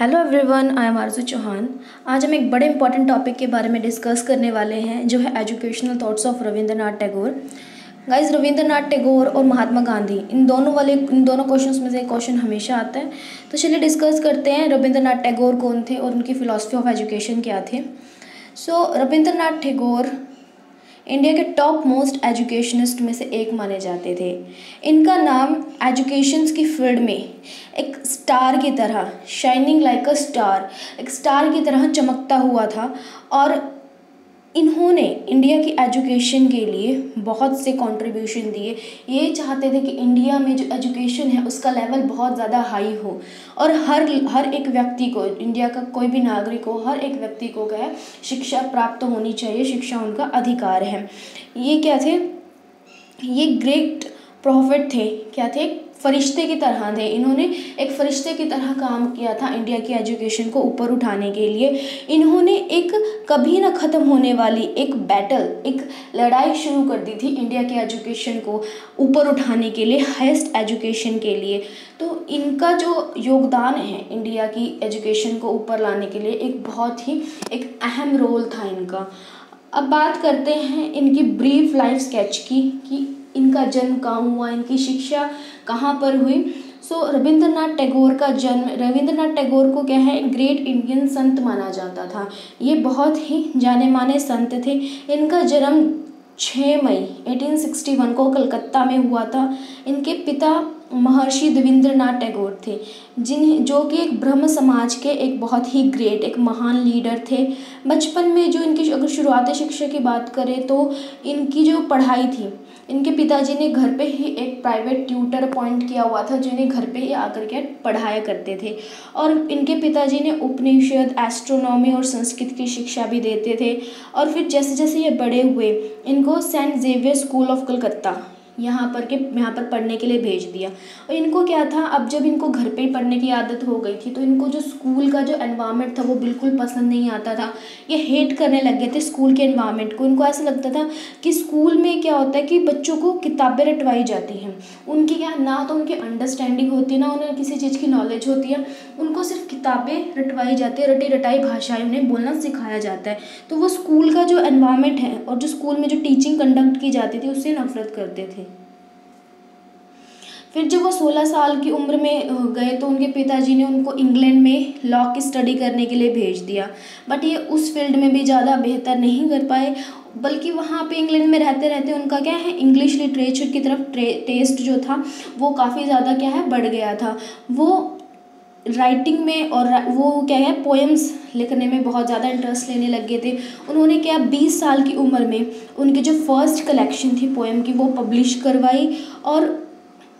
Hello everyone, I am आरजू चौहान। आज हम एक बड़े इंपॉर्टेंट टॉपिक के बारे में डिस्कस करने वाले हैं, जो है educational thoughts of Rabindranath Tagore. Guys, Rabindranath Tagore और महात्मा गांधी, इन दोनों क्वेश्चंस में से एक क्वेश्चन हमेशा आता है। तो चलिए डिस्कस करते हैं रविंद्रनाथ टैगोर कौन थे और उनकी फिलॉसफी ऑफ एजुकेशन क्या थे। रविंद्रनाथ टैगोर इंडिया के टॉप मोस्ट एजुकेशनिस्ट में से एक माने जाते थे। इनका नाम एजुकेशंस की फील्ड में एक स्टार की तरह, शाइनिंग लाइक अ स्टार, एक स्टार की तरह चमकता हुआ था। और इन्होंने इंडिया की एजुकेशन के लिए बहुत से कंट्रीब्यूशन दिए। ये चाहते थे कि इंडिया में जो एजुकेशन है उसका लेवल बहुत ज़्यादा हाई हो और हर एक व्यक्ति को, इंडिया का कोई भी नागरिक हो, हर एक व्यक्ति को क्या है, शिक्षा प्राप्त होनी चाहिए। शिक्षा उनका अधिकार है। ये क्या थे? ये ग्रेट प्रॉफिट थे। क्या थे? फरिश्ते की तरह थे। इन्होंने एक फरिश्ते की तरह काम किया था इंडिया की एजुकेशन को ऊपर उठाने के लिए। इन्होंने एक कभी ना ख़त्म होने वाली एक बैटल, एक लड़ाई शुरू कर दी थी इंडिया के एजुकेशन को ऊपर उठाने के लिए, हाईएस्ट एजुकेशन के लिए। तो इनका जो योगदान है इंडिया की एजुकेशन को ऊपर लाने के लिए, एक बहुत ही एक अहम रोल था इनका। अब बात करते हैं इनकी ब्रीफ लाइफ स्केच की कि इनका जन्म कहाँ हुआ, इनकी शिक्षा कहाँ पर हुई। रविंद्रनाथ टैगोर का जन्म, रविंद्रनाथ टैगोर को क्या है, ग्रेट इंडियन संत माना जाता था। ये बहुत ही जाने माने संत थे। इनका जन्म 6 मई 1861 को कलकत्ता में हुआ था। इनके पिता महर्षि देवेंद्रनाथ टैगोर थे, जो कि एक ब्रह्म समाज के एक बहुत ही ग्रेट, एक महान लीडर थे। बचपन में जो इनकी, अगर शुरुआती शिक्षा की बात करें तो इनकी जो पढ़ाई थी, इनके पिताजी ने घर पे ही एक प्राइवेट ट्यूटर अपॉइंट किया हुआ था, जिन्हें घर पे ही आकर के पढ़ाया करते थे। और इनके पिताजी ने उपनिषद, एस्ट्रोनॉमी और संस्कृत की शिक्षा भी देते थे। और फिर जैसे जैसे ये बड़े हुए, इनको Saint Xavier school of Calcutta यहाँ पर पढ़ने के लिए भेज दिया। और इनको क्या था, अब जब इनको घर पे ही पढ़ने की आदत हो गई थी तो इनको जो स्कूल का जो एनवायरनमेंट था वो बिल्कुल पसंद नहीं आता था। ये हेट करने लग गए थे स्कूल के एनवायरनमेंट को। इनको ऐसा लगता था कि स्कूल में क्या होता है कि बच्चों को किताबें रटवाई जाती हैं। उनकी क्या, ना तो उनकी अंडरस्टैंडिंग होती है, ना उन्हें किसी चीज़ की नॉलेज होती है। उनको सिर्फ किताबें रटवाई जाती है, रटी रटाई भाषाएं उन्हें बोलना सिखाया जाता है। तो वो स्कूल का जो एनवायरनमेंट है और जो स्कूल में जो टीचिंग कंडक्ट की जाती थी उससे नफरत करते थे। फिर जब वो 16 साल की उम्र में गए तो उनके पिताजी ने उनको इंग्लैंड में लॉ की स्टडी करने के लिए भेज दिया। बट ये उस फील्ड में भी ज़्यादा बेहतर नहीं कर पाए, बल्कि वहाँ पे इंग्लैंड में रहते रहते उनका क्या है, इंग्लिश लिटरेचर की तरफ टेस्ट जो था वो काफ़ी ज़्यादा क्या है, बढ़ गया था। वो राइटिंग में और वो क्या है, पोएम्स लिखने में बहुत ज़्यादा इंटरेस्ट लेने लग गए थे। उन्होंने क्या, 20 साल की उम्र में उनकी जो फर्स्ट कलेक्शन थी पोएम की वो पब्लिश करवाई। और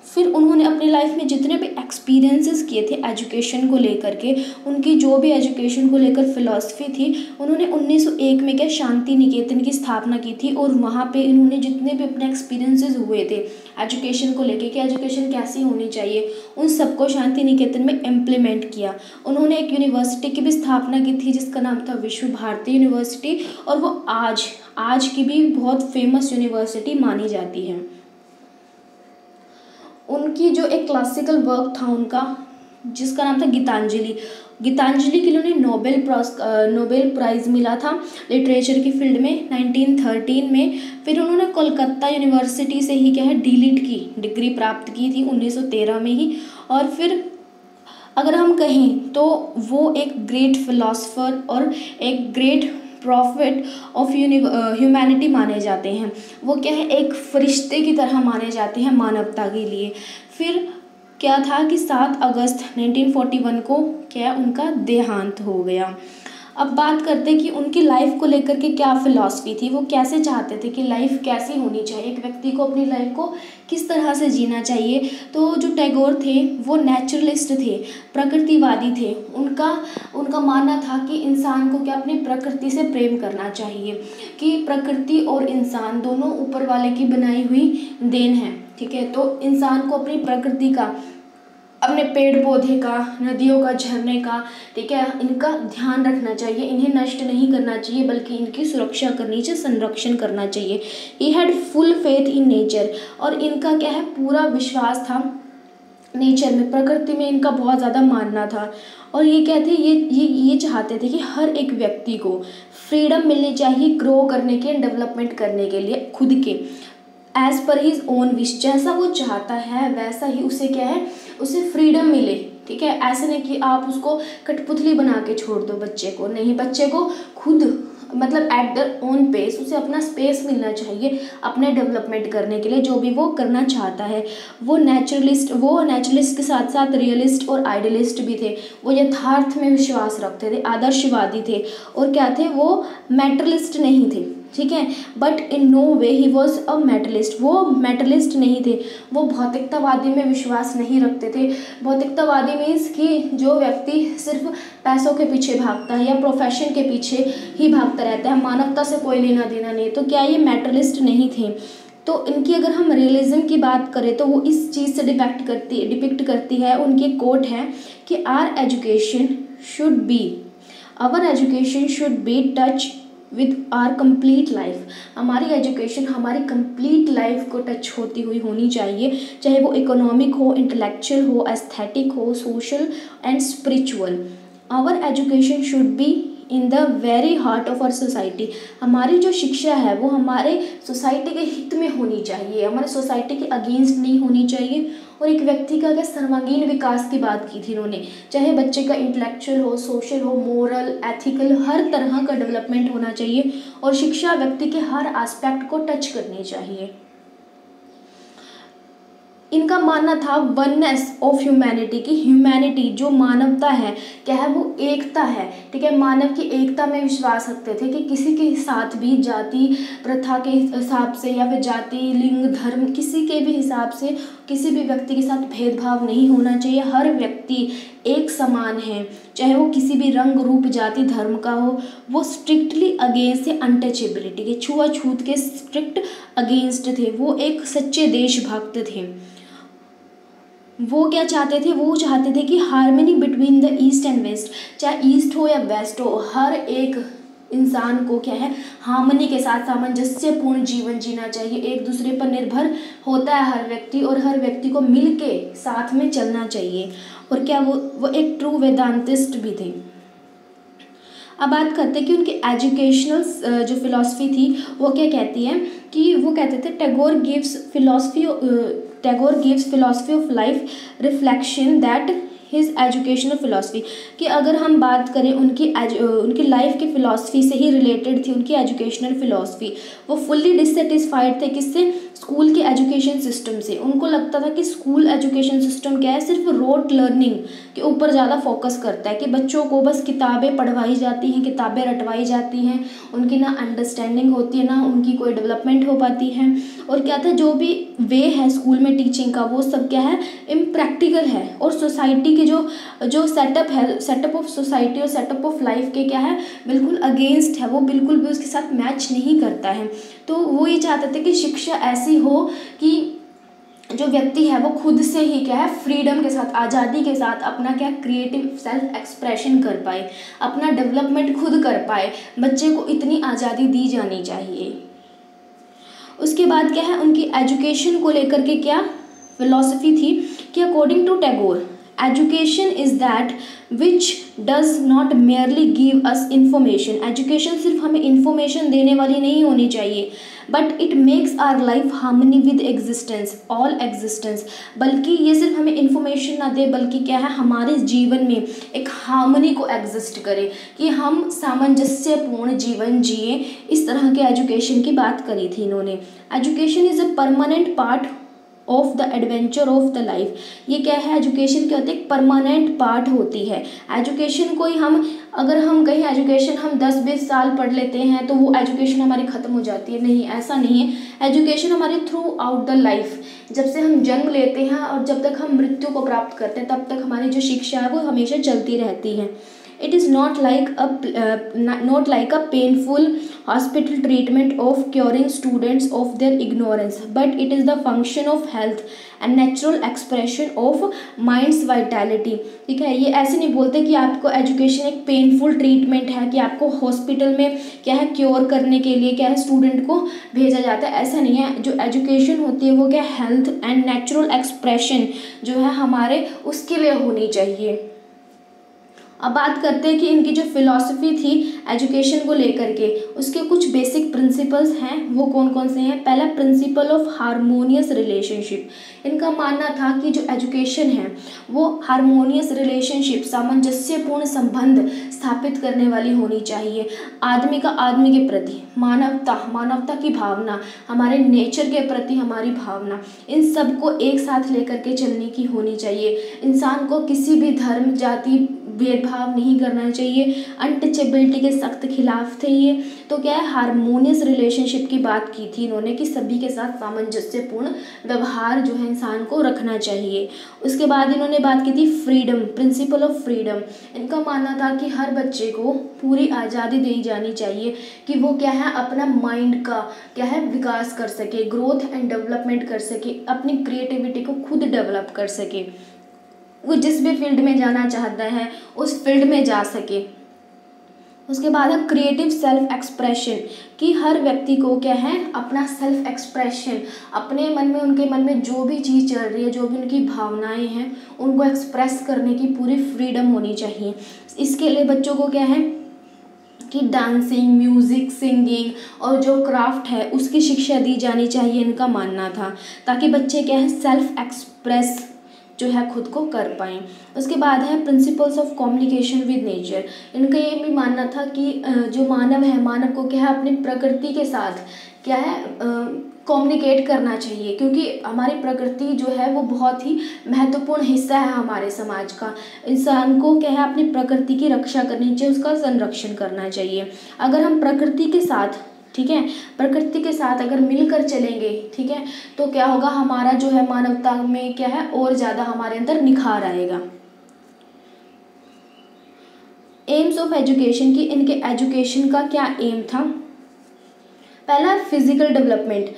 फिर उन्होंने अपनी लाइफ में जितने भी एक्सपीरियंसेस किए थे एजुकेशन को लेकर के, उनकी जो भी एजुकेशन को लेकर फ़िलॉसफी थी, उन्होंने 1901 में क्या शांति निकेतन की स्थापना की थी। और वहाँ पे इन्होंने जितने भी अपने एक्सपीरियंसेस हुए थे एजुकेशन को लेकर कि एजुकेशन कैसी होनी चाहिए, उन सबको शांति निकेतन में इम्प्लीमेंट किया। उन्होंने एक यूनिवर्सिटी की भी स्थापना की थी जिसका नाम था विश्व भारती यूनिवर्सिटी, और वो आज की भी बहुत फेमस यूनिवर्सिटी मानी जाती है। उनकी जो एक क्लासिकल वर्क था उनका, जिसका नाम था गीतांजलि के लिए उन्हें नोबेल प्राइज़ मिला था लिटरेचर की फील्ड में 1913 में। फिर उन्होंने कोलकाता यूनिवर्सिटी से ही क्या है, डीलिट की डिग्री प्राप्त की थी 1913 में ही। और फिर अगर हम कहें तो वो एक ग्रेट फिलोसफर और एक ग्रेट प्रॉफिट ऑफ ह्यूमैनिटी माने जाते हैं। वो क्या है, एक फरिश्ते की तरह माने जाते हैं मानवता के लिए। फिर क्या था कि 7 अगस्त 1941 को क्या उनका देहांत हो गया। अब बात करते हैं कि उनकी लाइफ को लेकर के क्या फ़िलॉसफी थी, वो कैसे चाहते थे कि लाइफ कैसी होनी चाहिए, एक व्यक्ति को अपनी लाइफ को किस तरह से जीना चाहिए। तो जो टैगोर थे वो नेचुरलिस्ट थे, प्रकृतिवादी थे। उनका मानना था कि इंसान को क्या, अपनी प्रकृति से प्रेम करना चाहिए, कि प्रकृति और इंसान दोनों ऊपर वाले की बनाई हुई देन है। ठीक है, तो इंसान को अपनी प्रकृति का, अपने पेड़ पौधे का, नदियों का, झरने का, ठीक है, इनका ध्यान रखना चाहिए, इन्हें नष्ट नहीं करना चाहिए बल्कि इनकी सुरक्षा करनी चाहिए, संरक्षण करना चाहिए। He had full faith in nature, और इनका क्या है, पूरा विश्वास था नेचर में, प्रकृति में इनका बहुत ज़्यादा मानना था। और ये क्या थे, ये चाहते थे कि हर एक व्यक्ति को फ्रीडम मिलनी चाहिए ग्रो करने के, डेवलपमेंट करने के लिए खुद के, as per his own wish, जैसा वो चाहता है वैसा ही उसे क्या है, उसे फ्रीडम मिले। ठीक है, ऐसे नहीं कि आप उसको कठपुतली बना के छोड़ दो बच्चे को, नहीं, बच्चे को खुद मतलब एट द ओन पेस उसे अपना स्पेस मिलना चाहिए अपने डेवलपमेंट करने के लिए, जो भी वो करना चाहता है। वो नेचुरलिस्ट के साथ साथ रियलिस्ट और आइडियलिस्ट भी थे। वो यथार्थ में विश्वास रखते थे, आदर्शवादी थे, और क्या थे, वो मैटरलिस्ट नहीं थे। ठीक है, but in no way he was a medallist, वो मेटलिस्ट नहीं थे, वो भौतिकतावादी में विश्वास नहीं रखते थे। भौतिकतावादी मीन्स कि जो व्यक्ति सिर्फ पैसों के पीछे भागता है या प्रोफेशन के पीछे ही भागता रहता है, मानवता से कोई लेना देना नहीं, तो क्या ये मेटलिस्ट नहीं थे। तो इनकी अगर हम रियलिज्म की बात करें तो वो इस चीज़ से डिपिक्ट करती है। उनकी कोट है कि our education should be touch with are complete life, हमारी एजुकेशन हमारी कंप्लीट लाइफ को टच होती हुई होनी चाहिए, चाहे वो इकोनॉमिक हो, इंटेलेक्चुअल हो, एस्थेटिक हो, social and spiritual. Our education should be in the very heart of our society, हमारी जो शिक्षा है वो हमारे सोसाइटी के हित में होनी चाहिए, हमारे सोसाइटी के अगेंस्ट नहीं होनी चाहिए। और एक व्यक्ति का अगर सर्वांगीण विकास की बात की थी इन्होंने, चाहे बच्चे का इंटेलेक्चुअल हो, सोशल हो, मोरल, एथिकल, हर तरह का डेवलपमेंट होना चाहिए, और शिक्षा व्यक्ति के हर एस्पेक्ट को टच करनी चाहिए। इनका मानना था वननेस ऑफ ह्यूमैनिटी, की ह्यूमैनिटी जो मानवता है क्या है, वो एकता है। ठीक है, मानव की एकता में विश्वास रखते थे कि किसी के साथ भी जाति प्रथा के हिसाब से या फिर जाति, लिंग, धर्म, किसी के भी हिसाब से किसी भी व्यक्ति के साथ भेदभाव नहीं होना चाहिए। हर व्यक्ति एक समान है, चाहे वो किसी भी रंग, रूप, जाति, धर्म का हो। वो स्ट्रिक्टली अगेंस्ट थे अनटचेबिलिटी के, छुआछूत के स्ट्रिक्ट अगेंस्ट थे। वो एक सच्चे देशभक्त थे। वो क्या चाहते थे, वो चाहते थे कि harmony between the east and west, चाहे ईस्ट हो या वेस्ट हो, हर एक इंसान को क्या है, हार्मनी के साथ सामंजस्यपूर्ण जीवन जीना चाहिए। एक दूसरे पर निर्भर होता है हर व्यक्ति, और हर व्यक्ति को मिल के साथ में चलना चाहिए। और क्या वो एक ट्रू वेदांतिस्ट भी थे। अब बात करते हैं कि उनकी एजुकेशनल जो फिलॉसफी थी वो क्या कहती है, कि वो कहते थे Tagore gives philosophy of life reflection that his educational philosophy, कि अगर हम बात करें उनकी लाइफ की फ़िलॉसफी से ही रिलेटेड थी उनकी एजुकेशनल फ़िलॉसफी। वो फुल्ली डिससेटिस्फाइड थे किससे, स्कूल के एजुकेशन सिस्टम से। उनको लगता था कि स्कूल एजुकेशन सिस्टम क्या है, सिर्फ रोट लर्निंग के ऊपर ज़्यादा फोकस करता है, कि बच्चों को बस किताबें पढ़वाई जाती हैं, किताबें रटवाई जाती हैं, उनकी ना अंडरस्टैंडिंग होती है, ना उनकी कोई डेवलपमेंट हो पाती है। और क्या था, जो भी वे है स्कूल में टीचिंग का, वो सब क्या है, इम्प्रैक्टिकल है, और सोसाइटी के जो सेटअप है, सेटअप ऑफ सोसाइटी और सेटअप ऑफ लाइफ के क्या है, बिल्कुल अगेंस्ट है, वो बिल्कुल भी उसके साथ मैच नहीं करता है। तो वो ये चाहते थे कि शिक्षा ऐसी हो कि जो व्यक्ति है वो खुद से ही क्या है, फ्रीडम के साथ, आज़ादी के साथ अपना क्या, क्रिएटिव सेल्फ एक्सप्रेशन कर पाए, अपना डेवलपमेंट खुद कर पाए। बच्चे को इतनी आज़ादी दी जानी चाहिए। उसके बाद क्या है, उनकी एजुकेशन को लेकर के क्या फिलॉसफी थी, कि according to Tagore education is that which does not merely give us information, एजुकेशन सिर्फ हमें इंफॉर्मेशन देने वाली नहीं होनी चाहिए, but it makes our life harmony with existence, all existence, बल्कि ये सिर्फ हमें इंफॉर्मेशन ना दे, बल्कि क्या है, हमारे जीवन में एक हार्मनी को एग्जिस्ट करे, कि हम सामंजस्यपूर्ण जीवन जिए। इस तरह के एजुकेशन की बात करी थी इन्होंने। Education is a permanent part of the adventure of the life, ये क्या है, एजुकेशन क्या होती है, एक परमानेंट पार्ट होती है। एजुकेशन कोई अगर हम कहीं एजुकेशन हम 10-20 साल पढ़ लेते हैं तो वो एजुकेशन हमारी ख़त्म हो जाती है, नहीं, ऐसा नहीं है। एजुकेशन हमारी थ्रू आउट द लाइफ, जब से हम जन्म लेते हैं और जब तक हम मृत्यु को प्राप्त करते हैं, तब तक हमारी जो शिक्षा है वो हमेशा चलती रहती है। It is not like a painful hospital treatment of curing students of their ignorance, but it is the function of health and natural expression of mind's vitality। ठीक है, ये ऐसे नहीं बोलते कि आपको एजुकेशन एक पेनफुल ट्रीटमेंट है, कि आपको हॉस्पिटल में क्या है, क्योर करने के लिए क्या है, स्टूडेंट को भेजा जाता है, ऐसा नहीं है। जो एजुकेशन होती है वो क्या, हेल्थ एंड नेचुरल एक्सप्रेशन जो है हमारे, उसके लिए होनी चाहिए। अब बात करते हैं कि इनकी जो फिलॉसफी थी एजुकेशन को लेकर के, उसके कुछ बेसिक प्रिंसिपल्स हैं, वो कौन कौन से हैं। पहला प्रिंसिपल ऑफ हारमोनियस रिलेशनशिप। इनका मानना था कि जो एजुकेशन है वो हारमोनियस रिलेशनशिप, सामंजस्यपूर्ण संबंध स्थापित करने वाली होनी चाहिए। आदमी का आदमी के प्रति मानवता की भावना, हमारे नेचर के प्रति हमारी भावना, इन सब को एक साथ लेकर के चलने की होनी चाहिए। इंसान को किसी भी धर्म जाति भेदभाव नहीं करना चाहिए। अनटचेबिलिटी के सख्त खिलाफ थे ये। तो क्या है, हारमोनियस रिलेशनशिप की बात की थी इन्होंने कि सभी के साथ सामंजस्यपूर्ण व्यवहार जो है इंसान को रखना चाहिए। उसके बाद इन्होंने बात की थी फ्रीडम, प्रिंसिपल ऑफ फ्रीडम। इनका मानना था कि हर बच्चे को पूरी आज़ादी दी जानी चाहिए कि वो क्या है, अपना माइंड का क्या है विकास कर सके, ग्रोथ एंड डेवलपमेंट कर सके, अपनी क्रिएटिविटी को खुद डेवलप कर सके, वो जिस भी फील्ड में जाना चाहता है उस फील्ड में जा सके। उसके बाद है क्रिएटिव सेल्फ एक्सप्रेशन, कि हर व्यक्ति को क्या है अपना सेल्फ एक्सप्रेशन, अपने मन में, उनके मन में जो भी चीज़ चल रही है, जो भी उनकी भावनाएं हैं, उनको एक्सप्रेस करने की पूरी फ्रीडम होनी चाहिए। इसके लिए बच्चों को क्या है कि डांसिंग, म्यूज़िक, सिंगिंग और जो क्राफ्ट है उसकी शिक्षा दी जानी चाहिए, इनका मानना था, ताकि बच्चे क्या है सेल्फ एक्सप्रेस जो है खुद को कर पाएँ। उसके बाद है principles of communication with nature. इनका ये भी मानना था कि जो मानव है, मानव को क्या है अपनी प्रकृति के साथ क्या है कम्युनिकेट करना चाहिए, क्योंकि हमारी प्रकृति जो है वो बहुत ही महत्वपूर्ण हिस्सा है हमारे समाज का। इंसान को क्या है अपनी प्रकृति की रक्षा करनी चाहिए, उसका संरक्षण करना चाहिए। अगर हम प्रकृति के साथ, ठीक है, प्रकृति के साथ अगर मिलकर चलेंगे, ठीक है, तो क्या होगा, हमारा जो है मानवता में क्या है और ज़्यादा हमारे अंदर निखार आएगा। एम्स ऑफ एजुकेशन, की इनके एजुकेशन का क्या एम था। पहला फिजिकल डेवलपमेंट।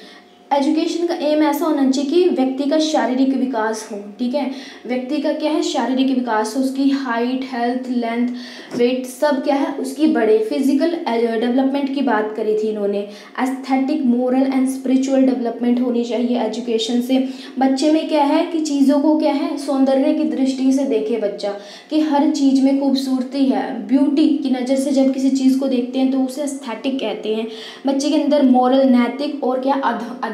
एजुकेशन का एम ऐसा होना चाहिए कि व्यक्ति का शारीरिक विकास हो, ठीक है, व्यक्ति का क्या है शारीरिक विकास हो, उसकी हाइट, हेल्थ, लेंथ, वेट सब क्या है उसकी बढ़े। फिजिकल डेवलपमेंट की बात करी थी इन्होंने। Aesthetic, moral and spiritual development होनी चाहिए एजुकेशन से। बच्चे में क्या है कि चीज़ों को क्या है सौंदर्य की दृष्टि से देखे बच्चा, कि हर चीज़ में खूबसूरती है, ब्यूटी की नज़र से जब किसी चीज़ को देखते हैं तो उसे एस्थेटिक कहते हैं। बच्चे के अंदर मोरल, नैतिक और क्या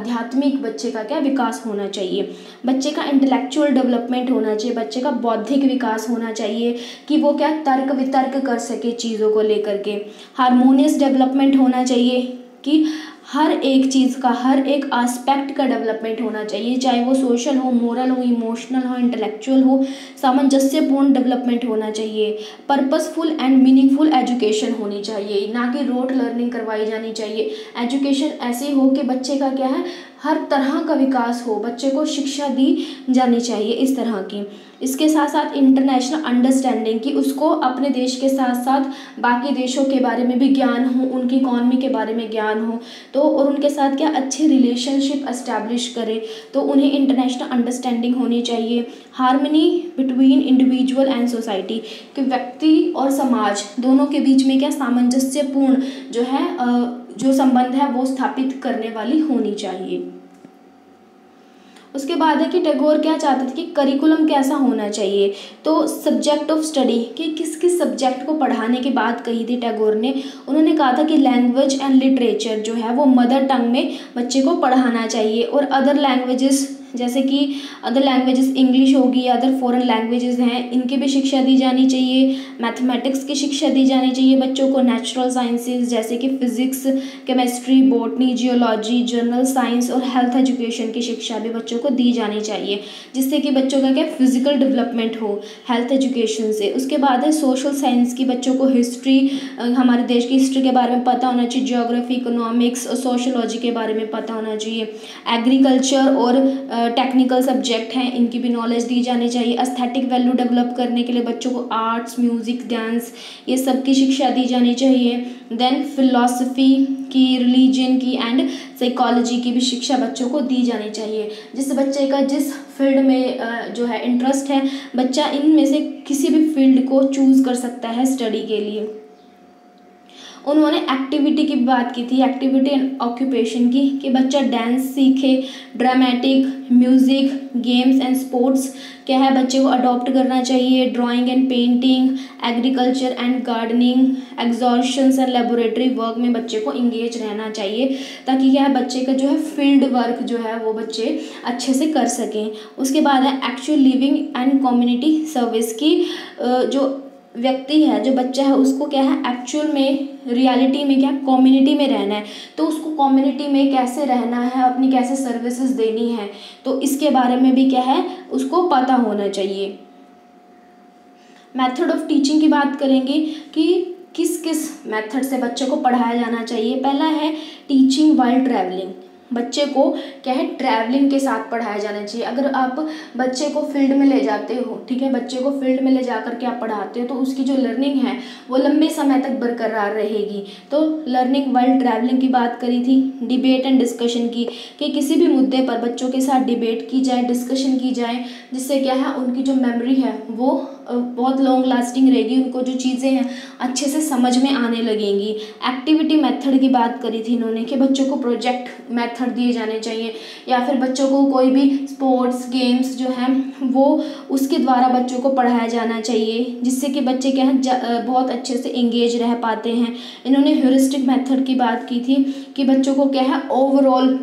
आध्यात्मिक बच्चे का क्या विकास होना चाहिए। बच्चे का इंटेलेक्चुअल डेवलपमेंट होना चाहिए, बच्चे का बौद्धिक विकास होना चाहिए कि वो क्या तर्क वितर्क कर सके चीज़ों को लेकर के। हारमोनियस डेवलपमेंट होना चाहिए कि हर एक चीज़ का, हर एक एस्पेक्ट का डेवलपमेंट होना चाहिए, चाहे वो सोशल हो, मोरल हो, इमोशनल हो, इंटेलेक्चुअल हो, सामंजस्यपूर्ण डेवलपमेंट होना चाहिए। पर्पसफुल एंड मीनिंगफुल एजुकेशन होनी चाहिए, ना कि रोट लर्निंग करवाई जानी चाहिए। एजुकेशन ऐसी हो कि बच्चे का क्या है हर तरह का विकास हो, बच्चे को शिक्षा दी जानी चाहिए इस तरह की। इसके साथ साथ इंटरनेशनल अंडरस्टैंडिंग, कि उसको अपने देश के साथ साथ बाकी देशों के बारे में भी ज्ञान हो, उनकी इकॉनमी के बारे में ज्ञान हो, तो और उनके साथ क्या अच्छी रिलेशनशिप एस्टैब्लिश करे, तो उन्हें इंटरनेशनल अंडरस्टैंडिंग होनी चाहिए। Harmony between individual and society, कि व्यक्ति और समाज दोनों के बीच में क्या सामंजस्यपूर्ण जो है जो संबंध है वो स्थापित करने वाली होनी चाहिए। उसके बाद है कि टैगोर क्या चाहते थे कि करिकुलम कैसा होना चाहिए। तो सब्जेक्ट ऑफ स्टडी, कि किस किस सब्जेक्ट को पढ़ाने की बात कही थी टैगोर ने। उन्होंने कहा था कि लैंग्वेज एंड लिटरेचर जो है वो मदर टंग में बच्चे को पढ़ाना चाहिए, और अदर लैंग्वेजेस जैसे कि अदर लैंग्वेजेस इंग्लिश होगी, अदर फॉरेन लैंग्वेजेस हैं, इनकी भी शिक्षा दी जानी चाहिए। मैथमेटिक्स की शिक्षा दी जानी चाहिए बच्चों को। नेचुरल साइंसेज जैसे कि physics, chemistry, botany, geology, general science और हेल्थ एजुकेशन की शिक्षा भी बच्चों को दी जानी चाहिए, जिससे कि बच्चों का क्या फिजिकल डेवलपमेंट हो हेल्थ एजुकेशन से। उसके बाद है सोशल साइंस की, बच्चों को हिस्ट्री, हमारे देश की हिस्ट्री के बारे में पता होना चाहिए, ज्योग्राफी, इकोनॉमिक्स और सोशोलॉजी के बारे में पता होना चाहिए। एग्रीकल्चर और टेक्निकल सब्जेक्ट हैं, इनकी भी नॉलेज दी जानी चाहिए। एस्थेटिक वैल्यू डेवलप करने के लिए बच्चों को आर्ट्स, म्यूज़िक, डांस ये सब की शिक्षा दी जानी चाहिए। देन फिलॉसफी की, रिलीजन की एंड साइकोलॉजी की भी शिक्षा बच्चों को दी जानी चाहिए। जिस बच्चे का जिस फील्ड में जो है इंटरेस्ट है, बच्चा इनमें से किसी भी फील्ड को चूज़ कर सकता है स्टडी के लिए। उन्होंने एक्टिविटी की बात की थी, एक्टिविटी एंड ऑक्यूपेशन की, कि बच्चा डांस सीखे, dramatic, music, games and sports क्या है बच्चे को अडॉप्ट करना चाहिए, drawing and painting, agriculture and gardening, excursions and laboratory work में बच्चे को इंगेज रहना चाहिए, ताकि क्या है बच्चे का जो है फील्ड वर्क जो है वो बच्चे अच्छे से कर सकें। उसके बाद है actual living and community service की, जो व्यक्ति है, जो बच्चा है, उसको क्या है एक्चुअल में, रियलिटी में क्या कम्युनिटी में रहना है, तो उसको कम्युनिटी में कैसे रहना है, अपनी कैसे सर्विसेज देनी है, तो इसके बारे में भी क्या है उसको पता होना चाहिए। मेथड ऑफ टीचिंग की बात करेंगे कि किस किस मेथड से बच्चे को पढ़ाया जाना चाहिए। पहला है टीचिंग वाइल ट्रैवलिंग, बच्चे को क्या है ट्रैवलिंग के साथ पढ़ाया जाना चाहिए। अगर आप बच्चे को फील्ड में ले जाते हो, ठीक है, बच्चे को फील्ड में ले जाकर के आप पढ़ाते हो, तो उसकी जो लर्निंग है वो लंबे समय तक बरकरार रहेगी। तो लर्निंग वाइल ट्रैवलिंग की बात करी थी। डिबेट एंड डिस्कशन की, कि किसी भी मुद्दे पर बच्चों के साथ डिबेट की जाए, डिस्कशन की जाए, जिससे क्या है उनकी जो मेमोरी है वो बहुत लॉन्ग लास्टिंग रहेगी, उनको जो चीज़ें हैं अच्छे से समझ में आने लगेंगी। एक्टिविटी मेथड की बात करी थी इन्होंने, कि बच्चों को प्रोजेक्ट मेथड दिए जाने चाहिए, या फिर बच्चों को कोई भी स्पोर्ट्स गेम्स जो हैं वो उसके द्वारा बच्चों को पढ़ाया जाना चाहिए, जिससे कि बच्चे क्या है बहुत अच्छे से एंगेज रह पाते हैं। इन्होंने ह्यूरिस्टिक मेथड की बात की थी, कि बच्चों को क्या है ओवरऑल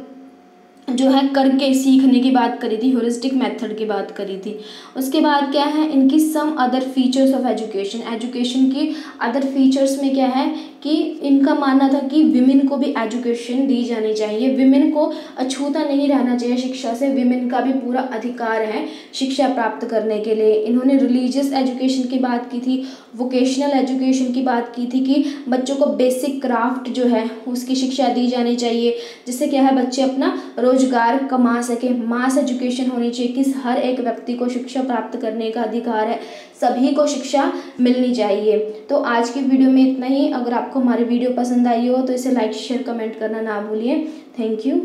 जो है करके सीखने की बात करी थी, ह्यूरिस्टिक मेथड की बात करी थी। उसके बाद क्या है इनकी some other features of education, education की अदर फीचर्स में क्या है कि इनका मानना था कि विमेन को भी एजुकेशन दी जानी चाहिए, विमेन को अछूता नहीं रहना चाहिए शिक्षा से, विमेन का भी पूरा अधिकार है शिक्षा प्राप्त करने के लिए। इन्होंने रिलीजियस एजुकेशन की बात की थी, वोकेशनल एजुकेशन की बात की थी, कि बच्चों को बेसिक क्राफ्ट जो है उसकी शिक्षा दी जानी चाहिए, जिससे क्या है बच्चे अपना रोजगार कमा सके। मास एजुकेशन होनी चाहिए, कि हर एक व्यक्ति को शिक्षा प्राप्त करने का अधिकार है, सभी को शिक्षा मिलनी चाहिए। तो आज की वीडियो में इतना ही। अगर आपको हमारी वीडियो पसंद आई हो तो इसे लाइक शेयर कमेंट करना ना भूलिए। Thank you.